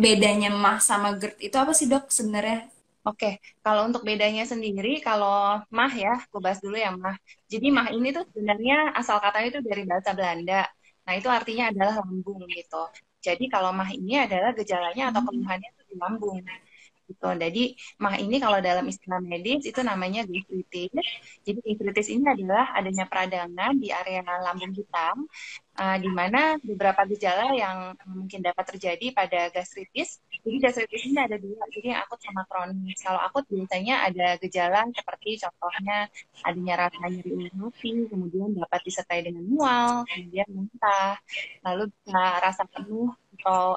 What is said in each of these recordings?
bedanya mah sama GERD itu apa sih dok sebenarnya? Oke, kalau untuk bedanya sendiri, kalau mah ya, aku bahas dulu ya mah. Jadi mah ini tuh sebenarnya asal katanya itu dari bahasa Belanda. Nah itu artinya adalah lambung gitu. Jadi kalau mah ini adalah gejalanya atau keluhannya itu di lambung gitu. Jadi mah ini kalau dalam istilah medis itu namanya gastritis. Jadi gastritis ini adalah adanya peradangan di area lambung hitam, di mana beberapa gejala yang mungkin dapat terjadi pada gastritis. Jadi gastritis ini ada dua, jadi yang akut sama kronis. Kalau akut biasanya ada gejala seperti contohnya adanya rasa nyeri ulang hati, kemudian dapat disertai dengan mual, kemudian muntah, lalu bisa rasa penuh atau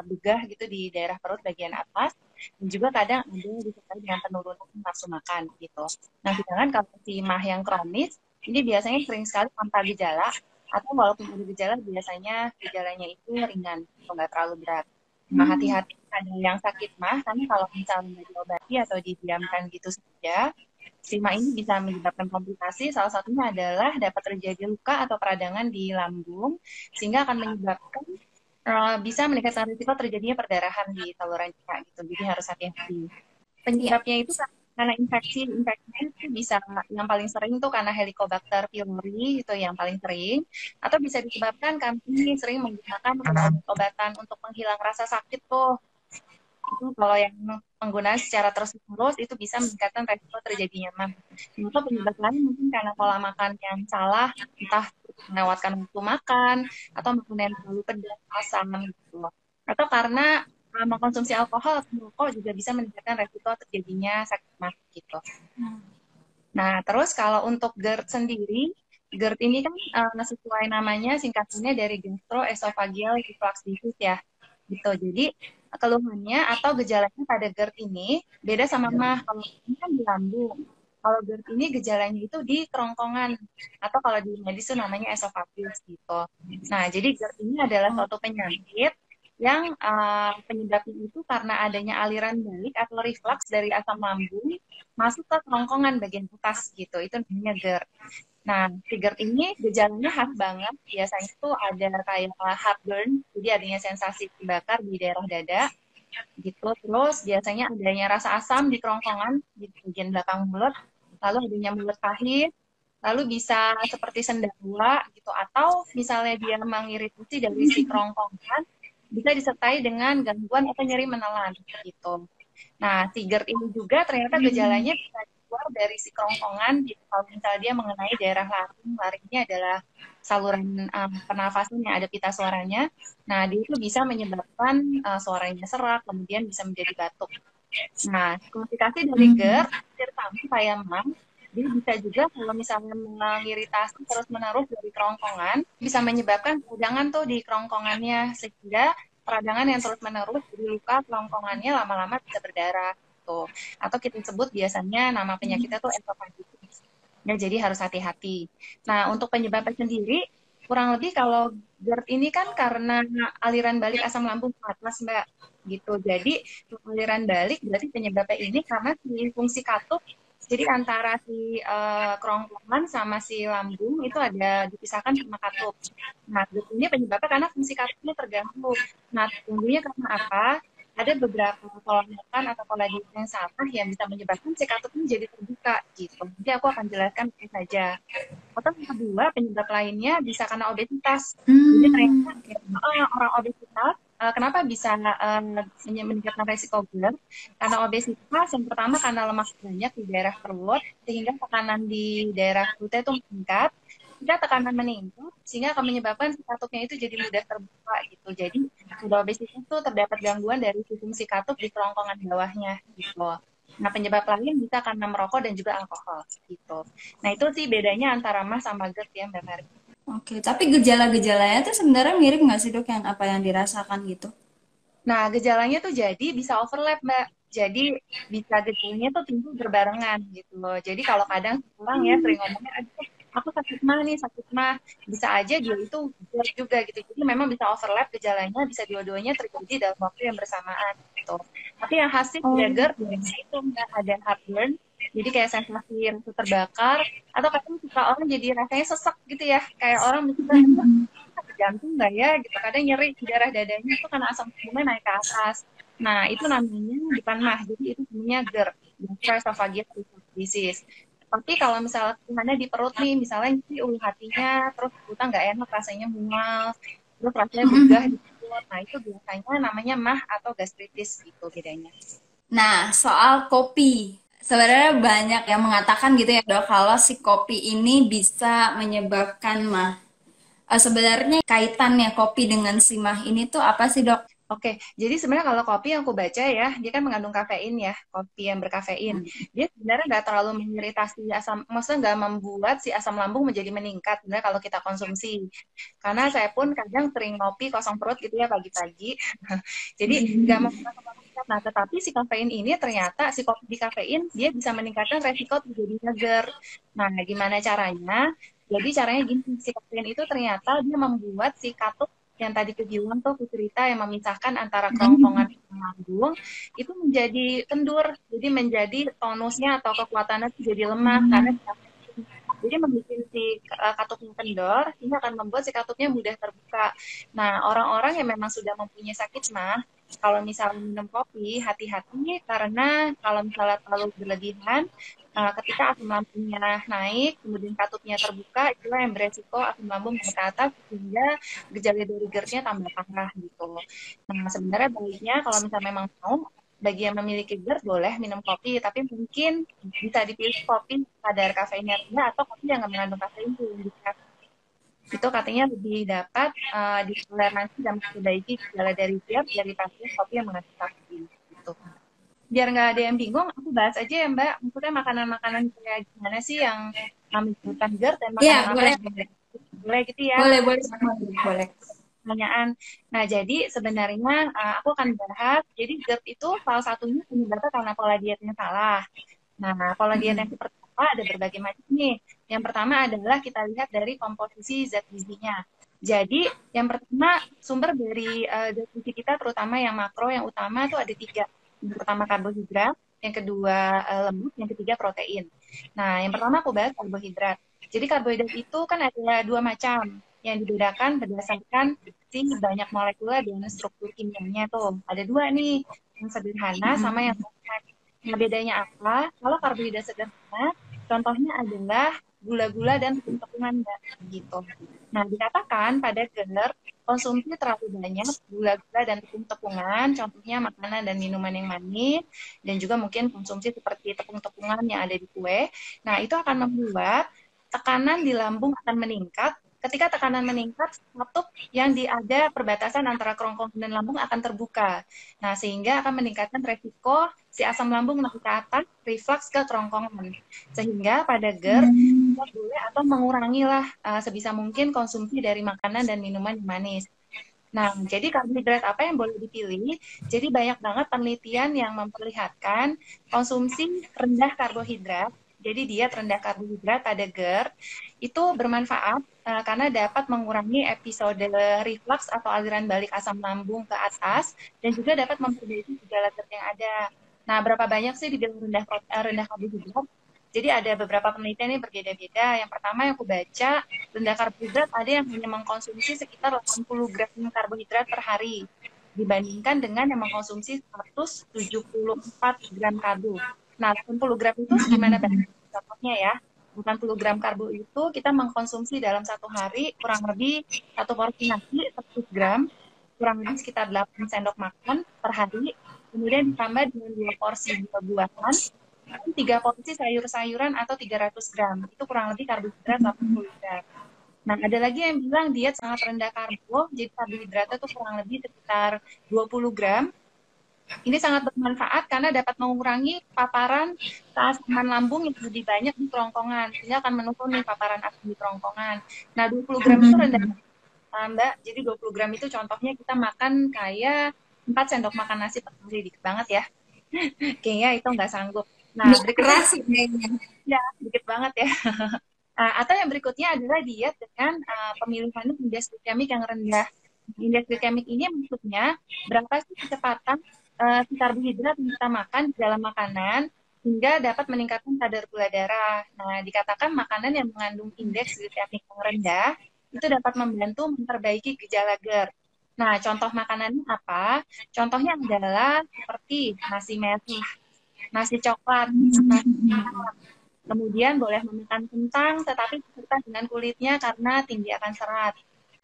begah gitu di daerah perut bagian atas, dan juga kadang ada disertai dengan penurunan nafsu makan gitu. Nah, sedangkan kalau si mah yang kronis, ini biasanya sering sekali tanpa gejala, atau walaupun ada gejala, biasanya gejalanya itu ringan, atau nggak terlalu berat. Nah, hati-hati ada yang sakit mah, karena kalau misalnya nggak diobati atau didiamkan gitu saja, si mah ini bisa menyebabkan komplikasi. Salah satunya adalah dapat terjadi luka atau peradangan di lambung, sehingga akan menyebabkan bisa meningkatkan risiko terjadinya perdarahan di saluran cerna gitu. Jadi harus hati-hati. Iya. Penyebabnya itu karena infeksi. Infeksinya itu bisa yang paling sering tuh karena Helicobacter pylori itu yang paling sering, atau bisa disebabkan kami sering menggunakan obat-obatan untuk menghilang rasa sakit tuh. Itu kalau yang penggunaan secara terus-menerus itu bisa meningkatkan resiko terjadinya mah. Maka penyebab lain mungkin karena pola makan yang salah, entah melewatkan waktu makan atau makan yang terlalu pedas, asam gitu. Atau karena mengkonsumsi alkohol atau merokok juga bisa meningkatkan resiko terjadinya sakit mah gitu. Nah, terus kalau untuk GERD sendiri, GERD ini kan sesuai namanya singkatannya dari gastroesophageal reflux disease ya. Gitu. Jadi keluhannya atau gejalanya pada GERD ini beda sama mah. Kalau ini kan di lambung. Kalau GERD ini gejalanya itu di kerongkongan atau kalau di medis itu namanya esofagus gitu. Nah, jadi GERD ini adalah suatu penyakit yang penyebabnya itu karena adanya aliran balik atau reflux dari asam lambung masuk ke kerongkongan bagian atas gitu. Itu namanya GERD. Nah, si GERD ini gejalanya khas banget. Biasanya tuh ada kayak heartburn, jadi adanya sensasi terbakar di daerah dada gitu. Terus biasanya adanya rasa asam di kerongkongan di bagian belakang mulut, lalu adanya mulut pahit, lalu bisa seperti sendawa gitu, atau misalnya dia mengiritasi dari si kerongkongan, bisa disertai dengan gangguan atau nyeri menelan gitu. Nah, si GERD ini juga ternyata gejalanya bisa keluar dari si kerongkongan, gitu. Kalau misalnya dia mengenai daerah laring, laring ini adalah saluran pernafasan yang ada pita suaranya. Nah, dia itu bisa menyebabkan suaranya serak, kemudian bisa menjadi batuk. Nah, komplikasi dari GERD, hampir sama kayak MAM, dia bisa juga kalau misalnya mengiritasi terus-menerus dari kerongkongan, bisa menyebabkan peradangan tuh di kerongkongannya, sehingga peradangan yang terus-menerus jadi luka kerongkongannya lama-lama bisa berdarah. Tuh. Atau kita sebut biasanya nama penyakitnya tuh endokarditis. Ya, jadi harus hati-hati. Nah, untuk penyebabnya sendiri, kurang lebih kalau GERD ini kan karena aliran balik asam lambung ke atas, Mbak. Gitu. Jadi, aliran balik berarti penyebabnya ini karena si fungsi katup, jadi antara si kerongkongan sama si lambung itu ada dipisahkan sama katup. Nah, GERD ini penyebabnya karena fungsi katupnya terganggu. Nah, terganggunya karena apa? Ada beberapa pola makan atau pola diet yang salah yang bisa menyebabkan si katup ini jadi terbuka gitu. Jadi aku akan jelaskan itu saja. Atau yang kedua, penyebab lainnya bisa karena obesitas. Jadi ternyata Oke. orang obesitas kenapa bisa meningkatkan resiko GERD? Karena obesitas yang pertama karena lemak banyak di daerah perut sehingga tekanan di daerah perutnya itu meningkat. Jika tekanan meningkat, sehingga akan menyebabkan si katupnya itu jadi mudah terbuka gitu. Jadi pada obesitas itu terdapat gangguan dari fungsi katup di kerongkongan bawahnya gitu. Nah, penyebab lain bisa karena merokok dan juga alkohol gitu. Nah, itu sih bedanya antara MAS sama GERD ya, Mbak Mari. Oke, tapi gejala-gejalanya tuh sebenarnya mirip nggak sih dok yang apa yang dirasakan gitu? Nah, gejalanya tuh jadi bisa overlap, Mbak. Jadi bisa gejalanya tuh timbul berbarengan gitu loh. Jadi kalau kadang orang ya sering ngomongnya, aduh, aku sakit mah nih, sakit mah. Bisa aja dia itu GERD juga gitu. Jadi memang bisa overlap gejalanya, bisa dua-duanya terjadi dalam waktu yang bersamaan gitu. Tapi yang khas sih pada Oh, GERD, biasanya itu Mbak, ada heartburn, jadi kayak sensasi yang terbakar, atau kadang suka orang jadi rasanya sesek gitu ya. Kayak orang mikirnya, jantung nggak ya gitu. Kadang nyeri di daerah dadanya itu karena asam lambungnya naik ke atas. Nah, itu namanya bukan MAH, jadi itu namanya GERD, gastroesophageal reflux disease. Tapi kalau misalnya keluhannya di perut nih, misalnya nyeri ulu hatinya, terus kita nggak enak, rasanya mual, terus rasanya begah di perut. Nah, itu biasanya namanya MAH atau gastritis gitu bedanya. Nah, soal kopi. Sebenarnya banyak yang mengatakan gitu ya dok, kalau si kopi ini bisa menyebabkan mah. Sebenarnya kaitannya kopi dengan si mah ini tuh apa sih dok? Oke, jadi sebenarnya kalau kopi yang aku baca ya, dia kan mengandung kafein ya, kopi yang berkafein. Dia sebenarnya nggak terlalu mengiritasi asam, maksudnya nggak membuat si asam lambung menjadi meningkat sebenarnya kalau kita konsumsi. Karena saya pun kadang sering ngopi kosong perut gitu ya pagi-pagi. Jadi nggak membuat asam lambung meningkat. Nah, tetapi si kafein ini ternyata si kopi di kafein dia bisa meningkatkan resiko terjadi GERD. Nah, gimana caranya? Jadi caranya gini, si kafein itu ternyata dia membuat si katup yang tadi kejiwang tuh aku cerita yang memisahkan antara kerongkongan dan lambung itu menjadi kendur, jadi menjadi tonusnya atau kekuatannya itu jadi lemah karena jadi membuat si katupnya kendor, ini akan membuat si katupnya mudah terbuka. Nah, orang-orang yang memang sudah mempunyai sakit mah, kalau misalnya minum kopi, hati-hati karena kalau misalnya terlalu berlebihan, ketika asam lambungnya naik, kemudian katupnya terbuka, itulah yang beresiko asam lambung naik ke atas sehingga gejala dari GERD-nya tambah parah gitu. Nah, sebenarnya baiknya kalau misalnya memang mau, bagi yang memiliki GERD boleh minum kopi, tapi mungkin bisa dipilih kopi kadar kafeinnya rendah atau kopi yang nggak mengandung kafein tuh. Itu katanya lebih dapat ditoleransi dan memperbaiki gejala dari GERD daripada kopi yang mengandung kafein. Gitu. Biar nggak ada yang bingung, aku bahas aja ya Mbak. Maksudnya makanan-makanan kayak gimana sih yang menyebabkan GERD dan Iya, makanan apa boleh. yang boleh gitu ya. Boleh, boleh. Boleh. Pertanyaan. Nah, jadi sebenarnya aku akan bahas, jadi GERD itu salah satunya penyebabnya karena pola dietnya salah. Nah, pola diet yang pertama ada berbagai macam nih. Yang pertama adalah kita lihat dari komposisi zat gizinya. Jadi, yang pertama sumber dari zat gizi kita terutama yang makro, yang utama itu ada tiga. Yang pertama karbohidrat, yang kedua lemak, yang ketiga protein. Nah, yang pertama aku bahas karbohidrat. Jadi karbohidrat itu kan ada dua macam yang dibedakan berdasarkan si banyak molekul dan struktur kimianya tuh. Ada dua nih, yang sederhana sama yang kompleks. Nah, bedanya apa? Kalau karbohidrat sederhana, contohnya adalah gula-gula dan tepung-tepungan gitu. Nah, dikatakan pada GERD, konsumsi terlalu banyak gula-gula dan tepung-tepungan, contohnya makanan dan minuman yang manis, dan juga mungkin konsumsi seperti tepung-tepungan yang ada di kue. Nah, itu akan membuat tekanan di lambung akan meningkat. Ketika tekanan meningkat, katup yang ada perbatasan antara kerongkongan dan lambung akan terbuka. Nah, sehingga akan meningkatkan resiko si asam lambung naik ke atas, reflux ke kerongkongan. Sehingga pada GERD, kita boleh atau mengurangilah sebisa mungkin konsumsi dari makanan dan minuman yang manis. Nah, jadi karbohidrat apa yang boleh dipilih? Jadi banyak banget penelitian yang memperlihatkan konsumsi rendah karbohidrat. Jadi diet rendah karbohidrat pada GERD itu bermanfaat karena dapat mengurangi episode reflux atau aliran balik asam lambung ke atas dan juga dapat memperbaiki gejala GERD yang ada. Nah, berapa banyak sih dibilang rendah karbohidrat? Jadi ada beberapa penelitian yang berbeda-beda. Yang pertama yang aku baca, rendah karbohidrat ada yang hanya mengkonsumsi sekitar 80 gram karbohidrat per hari dibandingkan dengan yang mengkonsumsi 174 gram karbo. Nah, 80 gram itu gimana contohnya ya? 80 gram karbo itu kita mengkonsumsi dalam satu hari kurang lebih satu porsi nasi 100 gram, kurang lebih sekitar 8 sendok makan per hari, kemudian ditambah dengan 2 porsi buah-buahan, 3 porsi sayur-sayuran atau 300 gram. Itu kurang lebih karbohidrat 80 gram. Nah, ada lagi yang bilang diet sangat rendah karbo, jadi karbohidratnya itu kurang lebih sekitar 20 gram. Ini sangat bermanfaat karena dapat mengurangi paparan keasaman lambung yang lebih banyak di kerongkongan, sehingga akan menuruni paparan asam di kerongkongan. Nah, 20 gram itu rendah, Mbak. Jadi 20 gram itu contohnya kita makan kayak 4 sendok makan nasi per hari, dikit banget ya. Kayaknya itu nggak sanggup. Nah, berikutnya ya, dikit banget ya. Atau yang berikutnya adalah diet dengan pemilihan indeks glikemik yang rendah. Indeks glikemik ini maksudnya berapa sih kecepatan karbohidrat yang kita makan di dalam makanan hingga dapat meningkatkan kadar gula darah. Nah, dikatakan makanan yang mengandung indeks glikemik yang rendah itu dapat membantu memperbaiki gejala GERD. Nah, contoh makanannya apa? Contohnya adalah seperti nasi merah, nasi coklat, nasi merah. Kemudian boleh memakan kentang, tetapi beserta dengan kulitnya karena tinggi akan serat.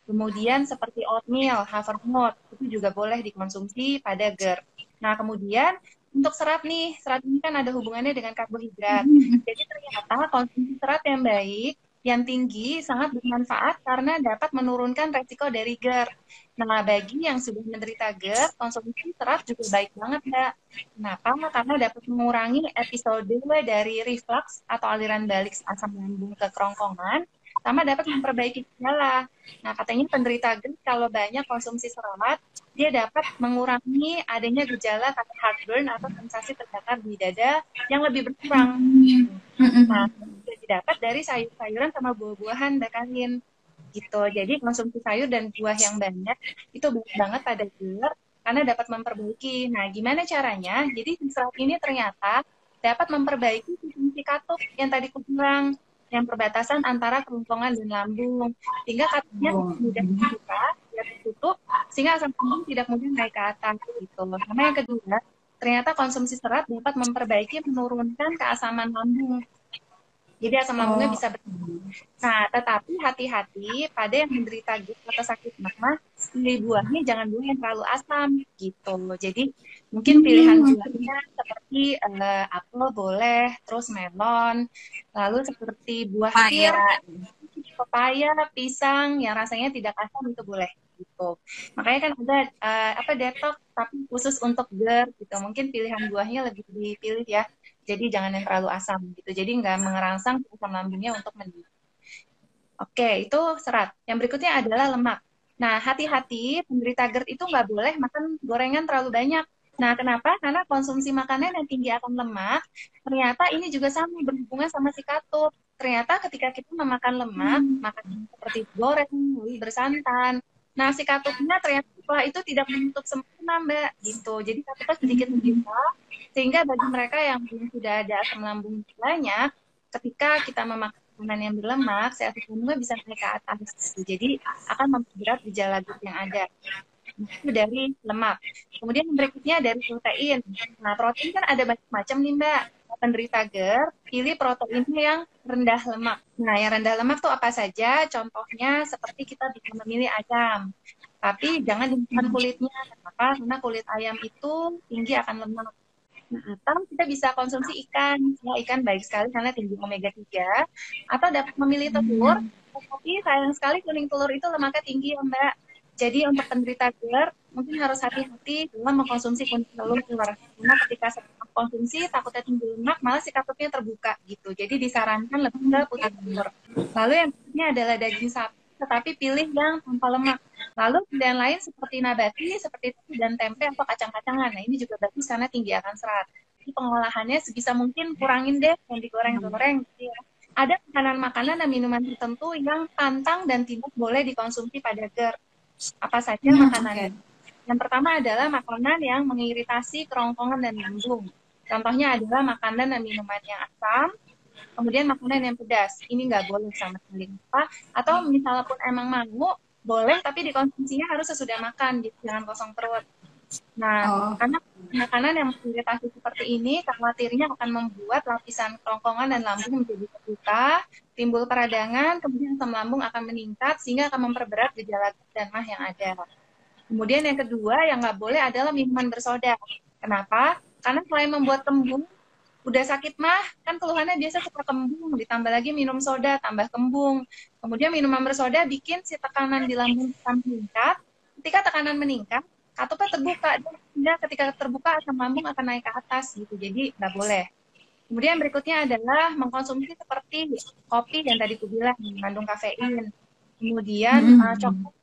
Kemudian seperti oatmeal, havermut, itu juga boleh dikonsumsi pada GERD. Nah, kemudian untuk serat nih, serat ini kan ada hubungannya dengan karbohidrat. Jadi ternyata konsumsi serat yang baik, yang tinggi, sangat bermanfaat karena dapat menurunkan resiko dari GERD. Nah, bagi yang sudah menderita GERD, konsumsi serat juga baik banget, Mbak. Kenapa? Karena dapat mengurangi episode dari reflux atau aliran balik asam lambung ke kerongkongan, sama dapat memperbaiki gejala. Nah, katanya penderita GERD kalau banyak konsumsi serat, dia dapat mengurangi adanya gejala kayak heartburn atau sensasi terbakar di dada yang lebih berkurang. Nah, bisa didapat dari sayur-sayuran sama buah-buahan, Mbak Karin. Gitu. Jadi konsumsi sayur dan buah yang banyak itu baik banget pada GERD karena dapat memperbaiki. Nah, gimana caranya? Jadi serat ini ternyata dapat memperbaiki fungsi katup yang tadi aku bilang, yang perbatasan antara kerongkongan dan lambung, sehingga katupnya mudah dibuka, tidak tertutup, sehingga asam lambung tidak mudah naik ke atas. Gitu. Sama yang kedua, ternyata konsumsi serat dapat memperbaiki, menurunkan keasaman lambung. Jadi asam lambungnya bisa berkurang. Nah, tetapi hati-hati pada yang menderita GERD atau sakit mah, pilih buahnya jangan buah yang terlalu asam gitu. Jadi mungkin pilihan buahnya seperti apel boleh, terus melon, lalu seperti buah pir, pepaya, pisang yang rasanya tidak asam itu boleh gitu. Makanya kan ada detox tapi khusus untuk GERD gitu. Mungkin pilihan buahnya lebih dipilih ya. Jadi jangan yang terlalu asam gitu. Jadi nggak mengerangsang asam lambungnya untuk meningkat. Oke, itu serat. Yang berikutnya adalah lemak. Nah, hati-hati penderita GERD itu nggak boleh makan gorengan terlalu banyak. Nah, kenapa? Karena konsumsi makanan yang tinggi akan lemak, ternyata ini juga sama berhubungan sama si katup. Ternyata ketika kita memakan lemak, makanan seperti goreng, lalu bersantan, nah si katupnya ternyata setelah itu tidak menutup sempurna, Mbak. Gitu. Jadi katupnya sedikit terbuka, sehingga bagi mereka yang sudah ada asam lambung banyak, ketika kita memakan makanan yang berlemak, asam lambungnya bisa naik ke atas. Jadi akan memperberat gejala GERD yang ada. Itu dari lemak. Kemudian yang berikutnya dari protein. Nah, protein kan ada banyak macam nih, Mbak. Penderita GERD, pilih protein yang rendah lemak. Nah, yang rendah lemak tuh apa saja? Contohnya seperti kita bisa memilih ayam. Tapi jangan dimakan kulitnya. Kenapa? Karena kulit ayam itu tinggi akan lemak. Nah, atau kita bisa konsumsi ikan. Ya, ikan baik sekali karena tinggi omega 3. Atau dapat memilih telur. Tapi sayang sekali kuning telur itu lemaknya tinggi ya, Mbak. Jadi untuk penderita GERD mungkin harus hati-hati dalam mengkonsumsi kuning telur. Karena ketika setelah konsumsi takutnya tinggi lemak, malah si katupnya terbuka gitu. Jadi disarankan lebih ke putih telur. Lalu yang berikutnya adalah daging sapi, tetapi pilih yang tanpa lemak. Lalu pilihan lain seperti nabati, seperti tahu dan tempe atau kacang-kacangan. Nah, ini juga bagus karena tinggi akan serat. Jadi pengolahannya sebisa mungkin kurangin deh yang digoreng-goreng. Gitu ya. Ada makanan-makanan dan minuman tertentu yang pantang dan tidak boleh dikonsumsi pada GERD. Apa saja makanannya? Yang pertama adalah makanan yang mengiritasi kerongkongan dan lambung. Contohnya adalah makanan dan minuman yang asam, kemudian makanan yang pedas. Ini nggak boleh sama sekali. Atau misalnya pun emang mau, boleh tapi dikonsumsinya harus sesudah makan, gitu. Jangan kosong perut. Nah, karena makanan yang mengiritasi seperti ini, khawatirnya akan membuat lapisan kerongkongan dan lambung menjadi terbuka, timbul peradangan, kemudian asam lambung akan meningkat, sehingga akan memperberat gejala dan mah yang ada. Kemudian yang kedua, yang nggak boleh adalah minuman bersoda. Kenapa? Karena selain membuat kembung, udah sakit mah, kan keluhannya biasa suka kembung, ditambah lagi minum soda, tambah kembung. Kemudian minuman bersoda bikin si tekanan di lambung meningkat. Ketika tekanan meningkat, katupnya terbuka, dan ketika terbuka asam lambung akan naik ke atas gitu. Jadi nggak boleh. Kemudian berikutnya adalah mengkonsumsi seperti kopi yang tadi aku bilang mengandung kafein. Kemudian coklat,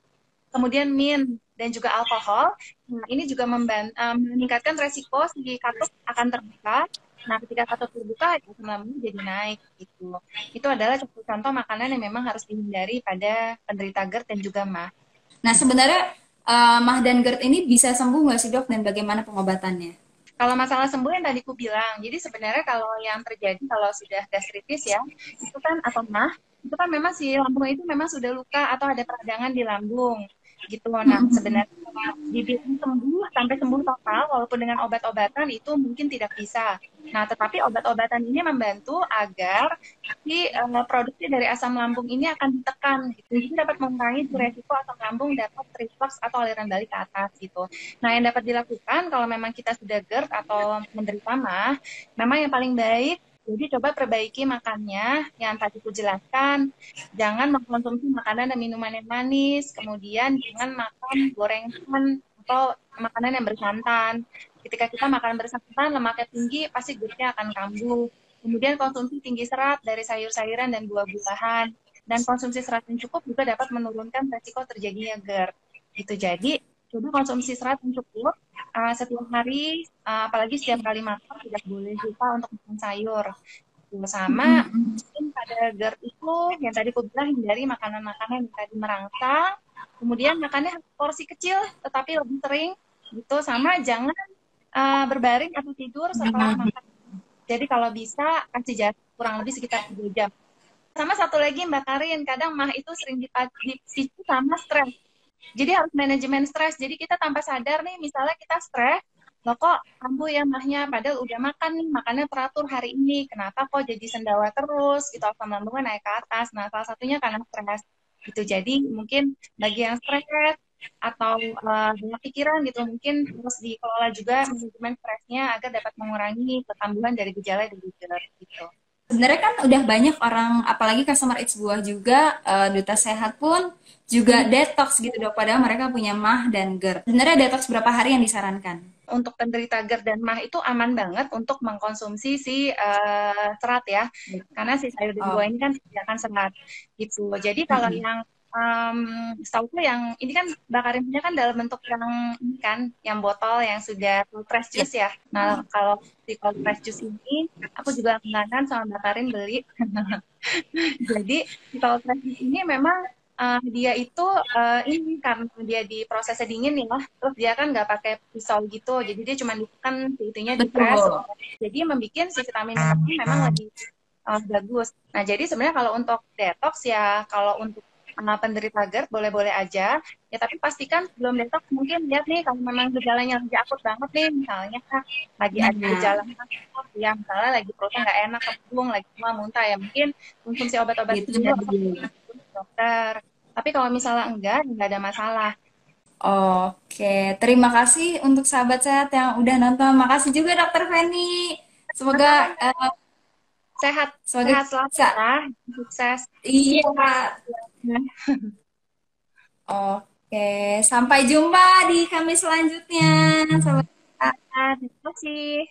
kemudian min dan juga alkohol. Nah, ini juga meningkatkan resiko si katup akan terbuka. Nah, ketika katup terbuka, asam lambung jadi naik gitu. Itu adalah contoh makanan yang memang harus dihindari pada penderita GERD dan juga MAH. Nah, sebenarnya MAH dan GERD ini bisa sembuh nggak sih, Dok? Dan bagaimana pengobatannya? Kalau masalah sembuh yang tadi aku bilang, jadi sebenarnya kalau yang terjadi kalau sudah gastritis ya, itu kan atau mah, itu kan memang si lambung itu memang sudah luka atau ada peradangan di lambung gitu. Nah, Mm-mm. sebenarnya kalau dibilang sembuh sampai sembuh total walaupun dengan obat-obatan itu mungkin tidak bisa. Nah, tetapi obat-obatan ini membantu agar si produksi dari asam lambung ini akan ditekan gitu. Jadi dapat mengurangi resiko asam lambung dapat reflux atau aliran balik ke atas gitu. Nah, yang dapat dilakukan kalau memang kita sudah GERD atau menderita MAH, memang yang paling baik jadi coba perbaiki makannya yang tadi aku jelaskan. Jangan mengkonsumsi makanan dan minuman yang manis, kemudian jangan makan gorengan atau makanan yang bersantan. Ketika kita makan bersantan, lemaknya tinggi, pasti GERD-nya akan kambuh. Kemudian konsumsi tinggi serat dari sayur-sayuran dan buah-buahan. Dan konsumsi serat yang cukup juga dapat menurunkan resiko terjadinya GERD. Gitu. Jadi, coba konsumsi serat yang cukup setiap hari, apalagi setiap kali makan tidak boleh lupa untuk makan sayur. Sama Mm-mm. mungkin pada GERD itu yang tadi aku bilang hindari makanan-makanan yang tadi merangsang, kemudian makannya porsi kecil tetapi lebih sering gitu, sama jangan berbaring atau tidur setelah makan. Jadi kalau bisa kasih jarak kurang lebih sekitar 3 jam. Sama satu lagi Mbak Karin, kadang mah itu sering dipicu sama stres. Jadi harus manajemen stres. Jadi kita tanpa sadar nih, misalnya kita stres, loh kok kambuh ya mahnya, padahal udah makan nih, makannya teratur hari ini. Kenapa kok jadi sendawa terus, gitu, asam lambungnya naik ke atas. Nah, salah satunya karena stres. Gitu. Jadi mungkin bagi yang stres atau banyak pikiran gitu, mungkin harus dikelola juga manajemen stresnya agar dapat mengurangi kekambuhan dari gejala dari GERD gitu. Sebenarnya kan udah banyak orang, apalagi customer X buah juga, duta sehat pun juga detox gitu dok. Padahal mereka punya MAH dan GERD. Sebenarnya detox berapa hari yang disarankan? Untuk penderita GERD dan MAH itu aman banget untuk mengkonsumsi si serat ya, karena si sayur dan Oh, buah ini kan sediakan serat gitu. Jadi kalau mm-mm. yang setahu yang ini kan bakarin punya kan dalam bentuk yang ini kan, yang botol yang sudah cold press Ya. juice ya. Nah kalau si cold press juice ini, aku juga langganan sama bakarin beli. Jadi di cold press juice ini memang dia itu ini karena dia di prosesnya dingin ya, terus dia kan nggak pakai pisau gitu, jadi dia cuma ditekan si itunya di press, Betul. jadi membuat si vitamin ini memang lebih bagus. Nah jadi sebenarnya kalau untuk detox ya, kalau untuk penderita GERD boleh-boleh aja, ya tapi pastikan sebelum detox mungkin lihat nih kalau memang gejalanya lagi akut banget nih, misalnya lagi ada Nah, gejala ya, misalnya lagi perutnya nggak enak, kebung, lagi muntah ya mungkin konsumsi obat-obat itu dulu atau jadi. dokter. Tapi kalau misalnya enggak, nggak ada masalah. Oke, terima kasih untuk sahabat sehat yang udah nonton. Makasih juga Dokter Feni. Semoga Sama-sama, eh, sehat, semoga sehat selalu bisa. ya, sukses. Iya. Oke, sampai jumpa di Kamis selanjutnya. Sampai Terima kasih.